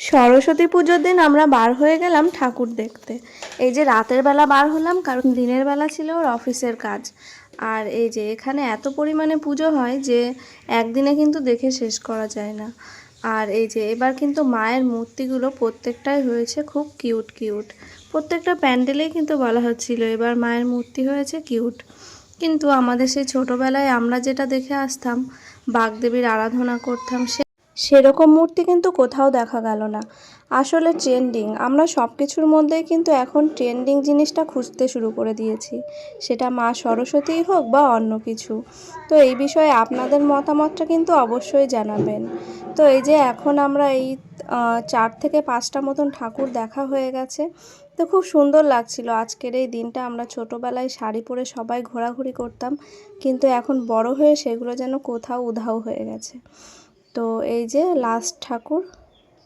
সরস্বতী পুজোর দিন আমরা বার হয়ে গেলাম ঠাকুর দেখতে। এই যে রাতের বেলা বার হলাম, কারণ দিনের বেলা ছিল ওর অফিসের কাজ। আর এই যে এখানে এত পরিমাণে পুজো হয় যে একদিনে কিন্তু দেখে শেষ করা যায় না। আর এই যে এবার কিন্তু মায়ের মূর্তিগুলো প্রত্যেকটাই হয়েছে খুব কিউট কিউট। প্রত্যেকটা প্যান্ডেলেই কিন্তু বলা হচ্ছিল এবার মায়ের মূর্তি হয়েছে কিউট। কিন্তু আমাদের সেই ছোটোবেলায় আমরা যেটা দেখে আসতাম, বাগদেবীর আরাধনা করতাম, সেরকম মূর্তি কিন্তু কোথাও দেখা গেল না। আসলে ট্রেন্ডিং, আমরা সব কিছুর মধ্যেই কিন্তু এখন ট্রেন্ডিং জিনিসটা খুঁজতে শুরু করে দিয়েছি, সেটা মা সরস্বতীই হোক বা অন্য কিছু। তো এই বিষয়ে আপনাদের মতামতটা কিন্তু অবশ্যই জানাবেন। তো এই যে এখন আমরা এই 4 থেকে 5টা মতন ঠাকুর দেখা হয়ে গেছে। তো খুব সুন্দর লাগছিল আজকের এই দিনটা। আমরা ছোটোবেলায় শাড়ি পরে সবাই ঘোরাঘুরি করতাম, কিন্তু এখন বড় হয়ে সেগুলো যেন কোথাও উধাও হয়ে গেছে। তো এই যে লাস্ট ঠাকুর।